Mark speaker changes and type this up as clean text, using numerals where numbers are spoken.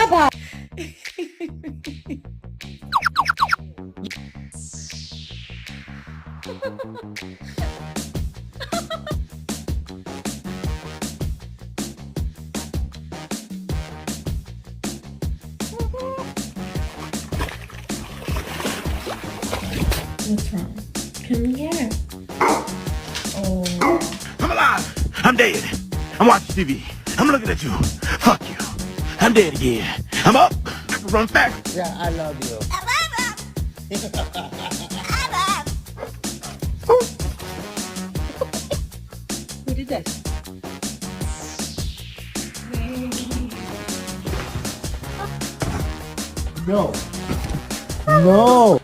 Speaker 1: Abba. What's wrong? Come here. Oh.
Speaker 2: I'm alive. I'm dead. I'm watching TV. I'm looking at you. Fuck you. I'm dead again. I'm up. I can run fast.
Speaker 3: Yeah, I love you.
Speaker 1: Who did that?
Speaker 3: No. No.